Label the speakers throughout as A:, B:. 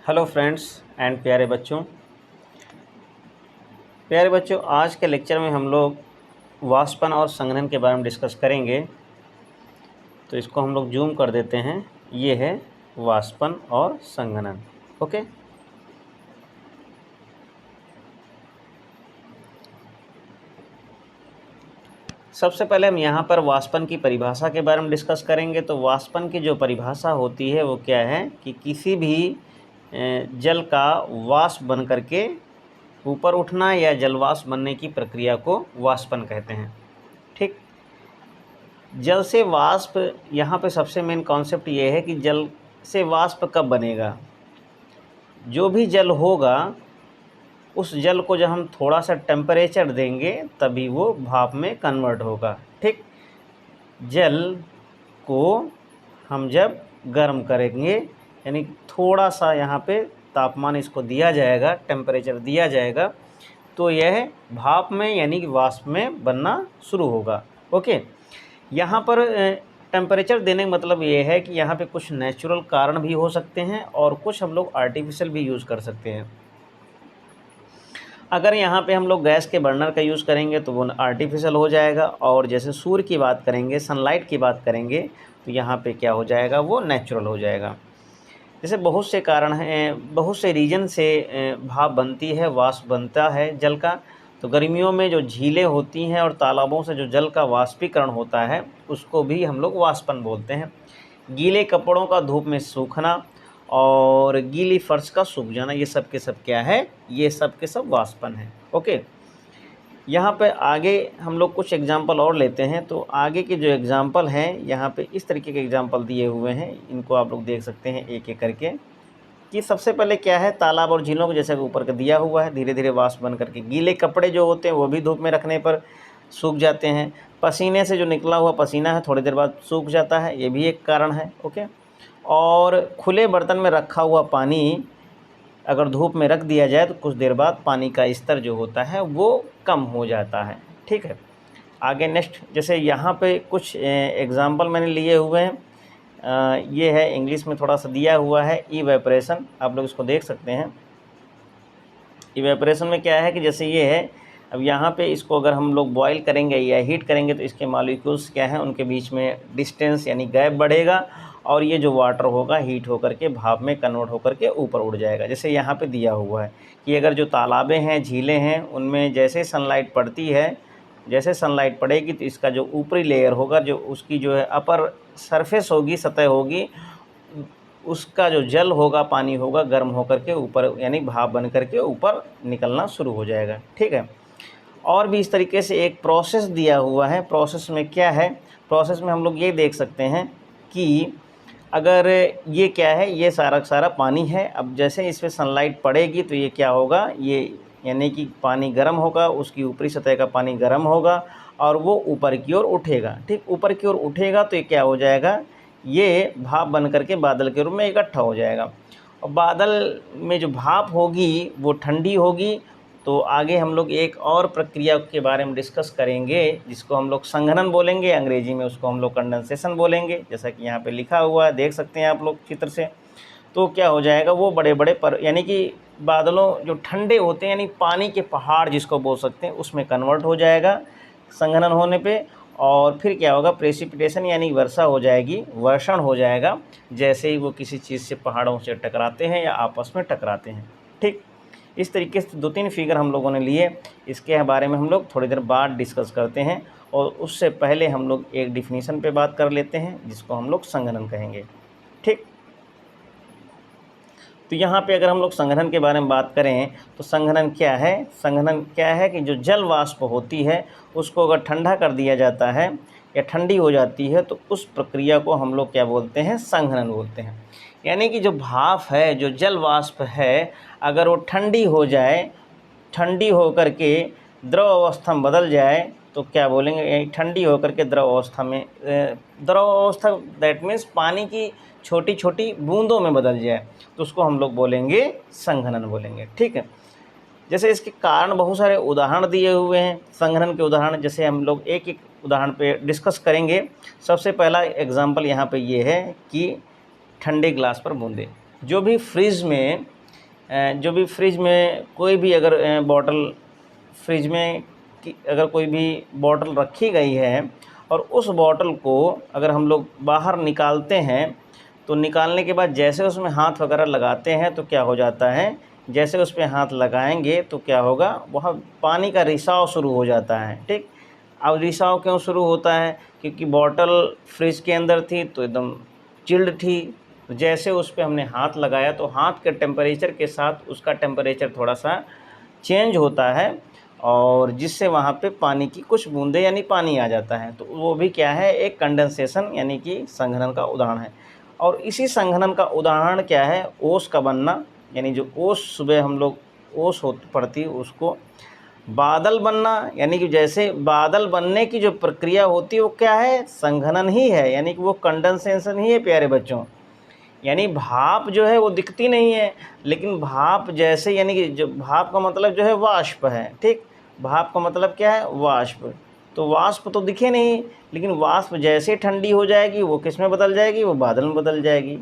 A: Hello friends and प्यारे बच्चों, आज के लेक्चर में हम लोग वाष्पन और संघनन के बारे में डिस्कस करेंगे। तो इसको हम लोग जूम कर देते हैं। ये है वाष्पन और संघनन। ओके, सबसे पहले हम यहाँ पर वाष्पन की परिभाषा के बारे में डिस्कस करेंगे। तो वाष्पन की जो परिभाषा होती है वो क्या है कि किसी भी जल का वाष्प बन करके ऊपर उठना या जलवाष्प बनने की प्रक्रिया को वाष्पन कहते हैं। ठीक, जल से वाष्प, यहाँ पे सबसे मेन कॉन्सेप्ट ये है कि जल से वाष्प कब बनेगा। जो भी जल होगा उस जल को जब हम थोड़ा सा टेम्परेचर देंगे तभी वो भाप में कन्वर्ट होगा। ठीक, जल को हम जब गर्म करेंगे, यानी थोड़ा सा यहाँ पे तापमान इसको दिया जाएगा, टेम्परेचर दिया जाएगा, तो यह भाप में यानी कि वाष्प में बनना शुरू होगा। ओके, यहाँ पर टेम्परेचर देने का मतलब ये है कि यहाँ पे कुछ नेचुरल कारण भी हो सकते हैं और कुछ हम लोग आर्टिफिशियल भी यूज़ कर सकते हैं। अगर यहाँ पे हम लोग गैस के बर्नर का यूज़ करेंगे तो वो आर्टिफिशियल हो जाएगा, और जैसे सूर्य की बात करेंगे, सनलाइट की बात करेंगे, तो यहाँ पे क्या हो जाएगा, वो नेचुरल हो जाएगा। जैसे बहुत से कारण हैं, बहुत से रीजन से भाप बनती है, वाष्प बनता है जल का। तो गर्मियों में जो झीलें होती हैं और तालाबों से जो जल का वाष्पीकरण होता है उसको भी हम लोग वाष्पन बोलते हैं। गीले कपड़ों का धूप में सूखना और गीली फर्श का सूख जाना, ये सब के सब क्या है, ये सब के सब वाष्पन है। ओके, यहाँ पे आगे हम लोग कुछ एग्जाम्पल और लेते हैं। तो आगे के जो एग्जाम्पल हैं यहाँ पे इस तरीके के एग्जाम्पल दिए हुए हैं, इनको आप लोग देख सकते हैं एक एक करके। कि सबसे पहले क्या है, तालाब और झीलों को जैसे ऊपर का दिया हुआ है, धीरे धीरे वाष्प बन करके गीले कपड़े जो होते हैं वो भी धूप में रखने पर सूख जाते हैं। पसीने से जो निकला हुआ पसीना है थोड़ी देर बाद सूख जाता है, ये भी एक कारण है। ओके, और खुले बर्तन में रखा हुआ पानी अगर धूप में रख दिया जाए तो कुछ देर बाद पानी का स्तर जो होता है वो कम हो जाता है। ठीक है, आगे नेक्स्ट, जैसे यहाँ पे कुछ एग्जाम्पल मैंने लिए हुए हैं। ये है इंग्लिश में थोड़ा सा दिया हुआ है, इवेपोरेशन, आप लोग इसको देख सकते हैं। इवेपोरेशन में क्या है कि जैसे ये है, अब यहाँ पे इसको अगर हम लोग बॉईल करेंगे या हीट करेंगे तो इसके मॉलिक्यूल्स क्या हैं, उनके बीच में डिस्टेंस यानी गैप बढ़ेगा, और ये जो वाटर होगा हीट होकर के भाप में कन्वर्ट होकर के ऊपर उड़ जाएगा। जैसे यहाँ पे दिया हुआ है कि अगर जो तालाबें हैं, झीलें हैं, उनमें जैसे सनलाइट पड़ती है, जैसे सनलाइट पड़ेगी तो इसका जो ऊपरी लेयर होगा, जो उसकी जो है अपर सरफेस होगी, सतह होगी, उसका जो जल होगा, पानी होगा, गर्म होकर के ऊपर यानी भाप बन करके ऊपर निकलना शुरू हो जाएगा। ठीक है, और भी इस तरीके से एक प्रोसेस दिया हुआ है। प्रोसेस में क्या है, प्रोसेस में हम लोग ये देख सकते हैं कि अगर ये क्या है, ये सारा सारा पानी है। अब जैसे इस पर सनलाइट पड़ेगी तो ये क्या होगा, ये यानी कि पानी गर्म होगा, उसकी ऊपरी सतह का पानी गर्म होगा और वो ऊपर की ओर उठेगा। ठीक, ऊपर की ओर उठेगा तो ये क्या हो जाएगा, ये भाप बन करके बादल के रूप में इकट्ठा हो जाएगा। और बादल में जो भाप होगी वो ठंडी होगी। तो आगे हम लोग एक और प्रक्रिया के बारे में डिस्कस करेंगे जिसको हम लोग संघनन बोलेंगे, अंग्रेजी में उसको हम लोग कंडेंसेशन बोलेंगे। जैसा कि यहाँ पे लिखा हुआ है, देख सकते हैं आप लोग चित्र से। तो क्या हो जाएगा, वो बड़े बड़े पर यानी कि बादलों जो ठंडे होते हैं यानी पानी के पहाड़ जिसको बोल सकते हैं, उसमें कन्वर्ट हो जाएगा संघनन होने पे। और फिर क्या होगा, प्रेसिपिटेशन यानी वर्षा हो जाएगी, वर्षण हो जाएगा, जैसे ही वो किसी चीज़ से, पहाड़ों से टकराते हैं या आपस में टकराते हैं। ठीक, इस तरीके से दो तीन फिगर हम लोगों ने लिए, इसके बारे में हम लोग थोड़ी देर बाद डिस्कस करते हैं। और उससे पहले हम लोग एक डिफिनीशन पे बात कर लेते हैं जिसको हम लोग संघनन कहेंगे। ठीक, तो यहाँ पे अगर हम लोग संघनन के बारे में बात करें तो संघनन क्या है, संघनन क्या है कि जो जल वाष्प होती है उसको अगर ठंडा कर दिया जाता है या ठंडी हो जाती है तो उस प्रक्रिया को हम लोग क्या बोलते हैं, संघनन बोलते हैं। यानी कि जो भाप है, जो जल वाष्प है, अगर वो ठंडी हो जाए, ठंडी होकर के द्रव अवस्था में बदल जाए तो क्या बोलेंगे, ठंडी होकर के द्रव अवस्था में, द्रव अवस्था दैट मीन्स पानी की छोटी छोटी बूंदों में बदल जाए तो उसको हम लोग बोलेंगे संघनन बोलेंगे। ठीक है, जैसे इसके कारण बहुत सारे उदाहरण दिए हुए हैं संघनन के उदाहरण, जैसे हम लोग एक एक उदाहरण पे डिस्कस करेंगे। सबसे पहला एग्जांपल यहाँ पे ये है कि ठंडे ग्लास पर बूंदे। जो भी फ्रिज में जो भी फ्रिज में कोई भी अगर बॉटल फ्रिज में अगर कोई भी बॉटल रखी गई है और उस बॉटल को अगर हम लोग बाहर निकालते हैं तो निकालने के बाद जैसे उसमें हाथ वगैरह लगाते हैं तो क्या हो जाता है, जैसे उस पर हाथ लगाएंगे तो क्या होगा, वहाँ पानी का रिसाव शुरू हो जाता है। ठीक, अब रिसाव क्यों शुरू होता है, क्योंकि बॉटल फ्रिज के अंदर थी तो एकदम चिल्ड थी, तो जैसे उस पर हमने हाथ लगाया तो हाथ के टेम्परेचर के साथ उसका टेम्परेचर थोड़ा सा चेंज होता है और जिससे वहाँ पे पानी की कुछ बूंदें यानी पानी आ जाता है। तो वो भी क्या है, एक कंडेंसेशन यानी कि संघनन का उदाहरण है। और इसी संघनन का उदाहरण क्या है, ओस का बनना, यानी जो ओस सुबह हम लोग ओस पड़ती है उसको, बादल बनना, यानी कि जैसे बादल बनने की जो प्रक्रिया होती है वो क्या है, संघनन ही है, यानी कि वो कंडेंसेशन ही है प्यारे बच्चों। यानी भाप जो है वो दिखती नहीं है, लेकिन भाप जैसे, यानी कि जो भाप का मतलब जो है वाष्प है। ठीक, भाप का मतलब क्या है, वाष्प। तो वाष्प तो दिखे नहीं, लेकिन वाष्प जैसे ठंडी हो जाएगी वो किस में बदल जाएगी, वो बादल में बदल जाएगी।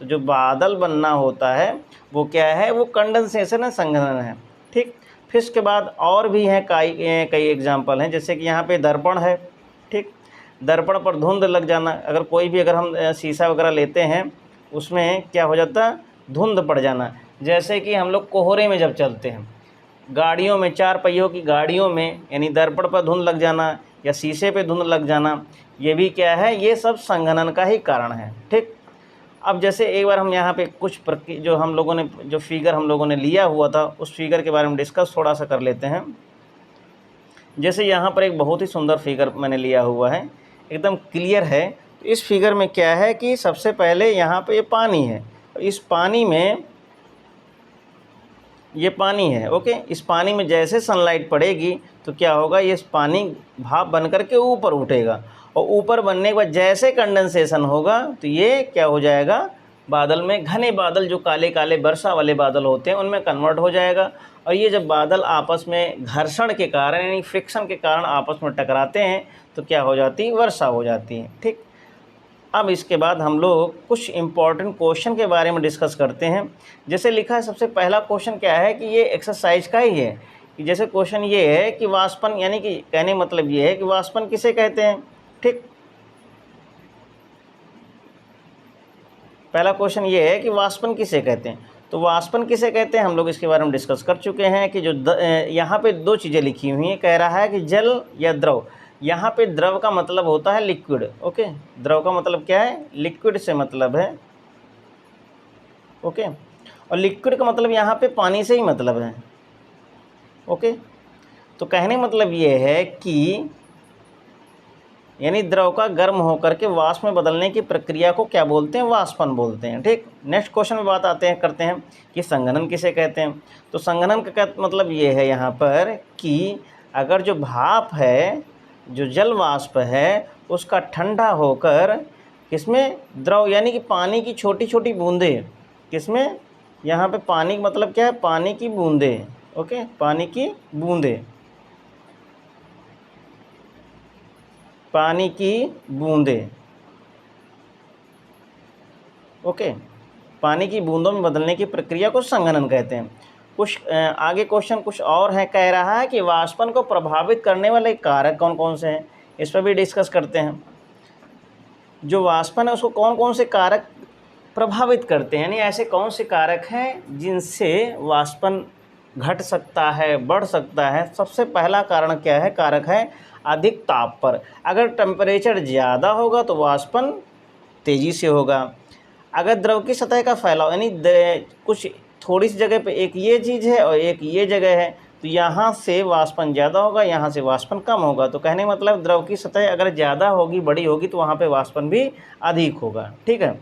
A: तो जो बादल बनना होता है वो क्या है, वो कंडेंसेशन है, संघनन है। ठीक, फिर इसके बाद और भी हैं कई कई एग्जाम्पल हैं, जैसे कि यहाँ पे दर्पण है। ठीक, दर्पण पर धुंध लग जाना, अगर कोई भी अगर हम शीशा वगैरह लेते हैं उसमें क्या हो जाता है, धुंध पड़ जाना। जैसे कि हम लोग कोहरे में जब चलते हैं, गाड़ियों में, 4 पहियों की गाड़ियों में, यानी दर्पण पर धुंध लग जाना या शीशे पे धुंध लग जाना, ये भी क्या है, ये सब संघनन का ही कारण है। ठीक, अब जैसे एक बार हम यहाँ पे कुछ जो हम लोगों ने जो फिगर हम लोगों ने लिया हुआ था उस फिगर के बारे में डिस्कस थोड़ा सा कर लेते हैं। जैसे यहाँ पर एक बहुत ही सुंदर फिगर मैंने लिया हुआ है, एकदम क्लियर है। तो इस फिगर में क्या है कि सबसे पहले यहाँ पे ये पानी है, इस पानी में ये पानी है। ओके, इस पानी में जैसे सनलाइट पड़ेगी तो क्या होगा, ये पानी भाप बन करके ऊपर उठेगा और ऊपर बनने के बाद जैसे कंडेंसेशन होगा तो ये क्या हो जाएगा, बादल में, घने बादल जो काले काले वर्षा वाले बादल होते हैं उनमें कन्वर्ट हो जाएगा। और ये जब बादल आपस में घर्षण के कारण यानी फ्रिक्शन के कारण आपस में टकराते हैं तो क्या हो जाती है, वर्षा हो जाती है। ठीक, अब इसके बाद हम लोग कुछ इम्पॉर्टेंट क्वेश्चन के बारे में डिस्कस करते हैं। जैसे लिखा है, सबसे पहला क्वेश्चन क्या है कि ये एक्सरसाइज का ही है कि जैसे क्वेश्चन ये है कि वाष्पन, यानी कि कहने मतलब ये है कि वाष्पन किसे कहते हैं। ठीक, पहला क्वेश्चन ये है कि वाष्पन किसे कहते हैं। तो वाष्पन किसे कहते हैं हम लोग इसके बारे में डिस्कस कर चुके हैं कि जो यहाँ पे 2 चीज़ें लिखी हुई हैं, कह रहा है कि जल या द्रव। यहाँ पे द्रव का मतलब होता है लिक्विड। ओके, द्रव का मतलब क्या है, लिक्विड से मतलब है। ओके, और लिक्विड का मतलब यहाँ पे पानी से ही मतलब है। ओके, तो कहने मतलब ये है कि यानी द्रव का गर्म होकर के वाष्प में बदलने की प्रक्रिया को क्या बोलते हैं, वाष्पन बोलते हैं। ठीक, नेक्स्ट क्वेश्चन में बात करते हैं कि संघनन किसे कहते हैं। तो संघनन का मतलब ये है यहाँ पर कि अगर जो भाप है, जो जल वाष्प है, उसका ठंडा होकर किसमें, द्रव यानी कि पानी की छोटी छोटी बूंदें, किसमें, यहाँ पे पानी मतलब क्या है, पानी की बूंदें। ओके, पानी की बूंदें, पानी की बूंदें। ओके, पानी की बूंदों में बदलने की प्रक्रिया को संघनन कहते हैं। कुछ आगे क्वेश्चन कुछ और है, कह रहा है कि वाष्पन को प्रभावित करने वाले कारक कौन कौन से हैं, इस पर भी डिस्कस करते हैं। जो वाष्पन है उसको कौन कौन से कारक प्रभावित करते हैं, यानी ऐसे कौन से कारक हैं जिनसे वाष्पन घट सकता है, बढ़ सकता है। सबसे पहला कारण क्या है, कारक है अधिक ताप पर। अगर टेम्परेचर ज़्यादा होगा तो वाष्पन तेज़ी से होगा। अगर द्रव की सतह का फैलाव, यानी कुछ थोड़ी सी जगह पे एक ये चीज़ है और एक ये जगह है, तो यहाँ से वाष्पन ज़्यादा होगा, यहाँ से वाष्पन कम होगा। तो कहने मतलब द्रव की सतह अगर ज़्यादा होगी, बड़ी होगी, तो वहाँ पे वाष्पन भी अधिक होगा। ठीक है,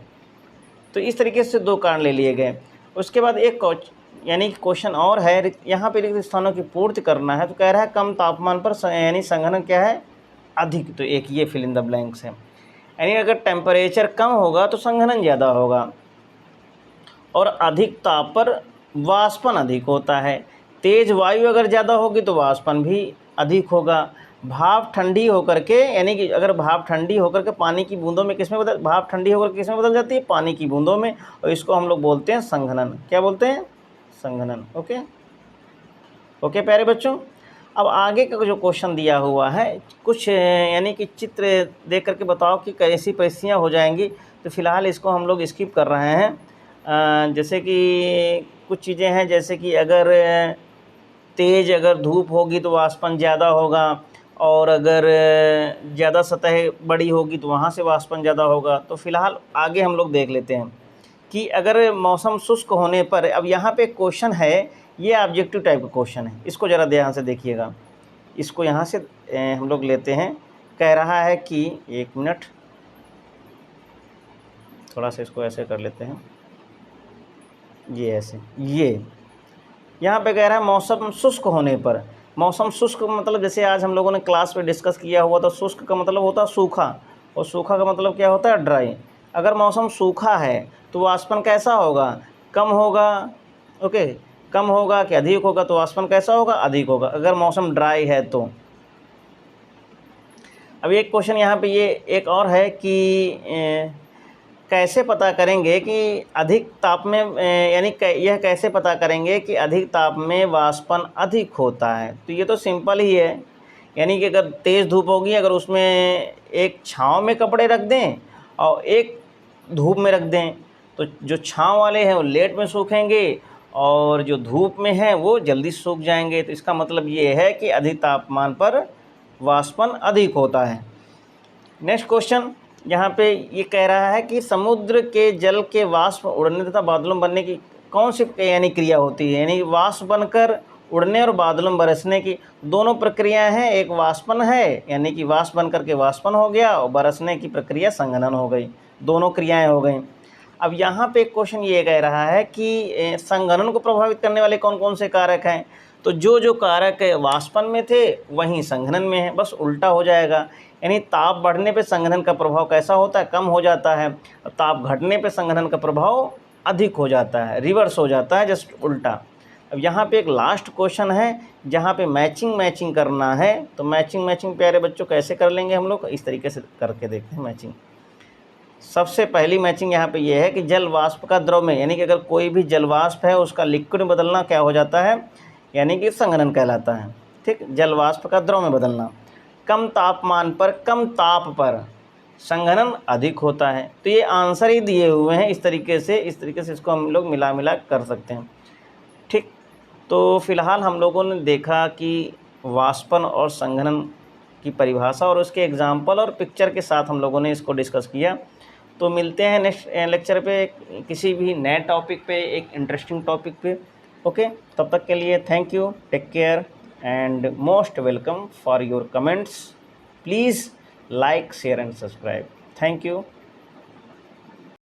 A: तो इस तरीके से 2 कारण ले लिए गए। उसके बाद एक यानी क्वेश्चन और है, यहाँ पे रिक्त स्थानों की पूर्ति करना है। तो कह रहा है कम तापमान पर यानी संघनन क्या है, अधिक। तो एक ये फिल इन द ब्लैंक्स है, यानी अगर टेम्परेचर कम होगा तो संघनन ज़्यादा होगा और अधिक ताप पर वाष्पन अधिक होता है। तेज़ वायु अगर ज़्यादा होगी तो वाष्पन भी अधिक होगा। भाप ठंडी होकर के, यानी कि अगर भाप ठंडी होकर के पानी की बूंदों में भाप ठंडी होकर किस में बदल जाती है, पानी की बूंदों में, और इसको हम लोग बोलते हैं संघनन। क्या बोलते हैं, संघनन। ओके ओके प्यारे बच्चों, अब आगे का जो क्वेश्चन दिया हुआ है कुछ यानी कि चित्र देख करके बताओ कि कैसी परिस्थितियाँ हो जाएंगी। तो फिलहाल इसको हम लोग स्किप कर रहे हैं। जैसे कि कुछ चीज़ें हैं, जैसे कि अगर तेज़ अगर धूप होगी तो वाष्पन ज़्यादा होगा, और अगर ज़्यादा सतह बड़ी होगी तो वहाँ से वाष्पन ज़्यादा होगा। तो फिलहाल आगे हम लोग देख लेते हैं कि अगर मौसम शुष्क होने पर, अब यहाँ पे क्वेश्चन है, ये ऑब्जेक्टिव टाइप का क्वेश्चन है, इसको ज़रा ध्यान से देखिएगा। इसको यहाँ से हम लोग लेते हैं। कह रहा है कि, एक मिनट, थोड़ा सा इसको ऐसे कर लेते हैं, ये ऐसे, ये यहाँ पे कह रहा है मौसम शुष्क होने पर। मौसम शुष्क मतलब जैसे आज हम लोगों ने क्लास में डिस्कस किया हुआ, तो शुष्क का मतलब होता है सूखा, और सूखा का मतलब क्या होता है, ड्राई। अगर मौसम सूखा है तो वाष्पन कैसा होगा, कम होगा। ओके, कम होगा कि अधिक होगा, तो वाष्पन कैसा होगा, अधिक होगा अगर मौसम ड्राई है तो। अब एक क्वेश्चन यहाँ पे ये एक और है कि कैसे पता करेंगे कि अधिक ताप में यानी यह कैसे पता करेंगे कि अधिक ताप में वाष्पन अधिक होता है। तो ये तो सिंपल ही है, यानी कि अगर तेज़ धूप होगी, अगर उसमें एक छांव में कपड़े रख दें और एक धूप में रख दें, तो जो छांव वाले हैं वो लेट में सूखेंगे, और जो धूप में हैं वो जल्दी सूख जाएंगे। तो इसका मतलब ये है कि अधिक तापमान पर वाष्पन अधिक होता है। नेक्स्ट क्वेश्चन यहाँ पे ये कह रहा है कि समुद्र के जल के वाष्प उड़ने तथा बादलों बनने की कौन सी यानी क्रिया होती है। यानी वाष्प बनकर उड़ने और बादलों बरसने की दोनों प्रक्रियाएं हैं। एक वाष्पन है, यानी कि वाष्प बनकर के वाष्पन हो गया, और बरसने की प्रक्रिया संघनन हो गई, दोनों क्रियाएं हो गई। अब यहाँ पे क्वेश्चन ये कह रहा है कि संघनन को प्रभावित करने वाले कौन कौन से कारक हैं। तो जो कारक वाष्पन में थे वहीं संघनन में है, बस उल्टा हो जाएगा। यानी ताप बढ़ने पे संघनन का प्रभाव कैसा होता है, कम हो जाता है, और ताप घटने पे संघनन का प्रभाव अधिक हो जाता है, रिवर्स हो जाता है, जस्ट उल्टा। अब यहाँ पे एक लास्ट क्वेश्चन है जहाँ पे मैचिंग करना है। तो मैचिंग प्यारे बच्चों कैसे कर लेंगे हम लोग, इस तरीके से करके देखते हैं मैचिंग। सबसे पहली मैचिंग यहाँ पे ये है कि जल वाष्प का द्रव में, यानी कि अगर कोई भी जल वाष्प है उसका लिक्विड में बदलना क्या हो जाता है, यानी कि संघनन कहलाता है। ठीक, जल वाष्प का द्रव में बदलना। कम तापमान पर, कम ताप पर संघनन अधिक होता है। तो ये आंसर ही दिए हुए हैं, इस तरीके से इसको हम लोग मिला कर सकते हैं। ठीक, तो फिलहाल हम लोगों ने देखा कि वाष्पन और संघनन की परिभाषा और उसके एग्जाम्पल और पिक्चर के साथ हम लोगों ने इसको डिस्कस किया। तो मिलते हैं नेक्स्ट लेक्चर पे किसी भी नए टॉपिक पे, एक इंटरेस्टिंग टॉपिक पे। ओके, तब तक के लिए thank you, take care and most welcome for your comments. Please like, share and subscribe. Thank you.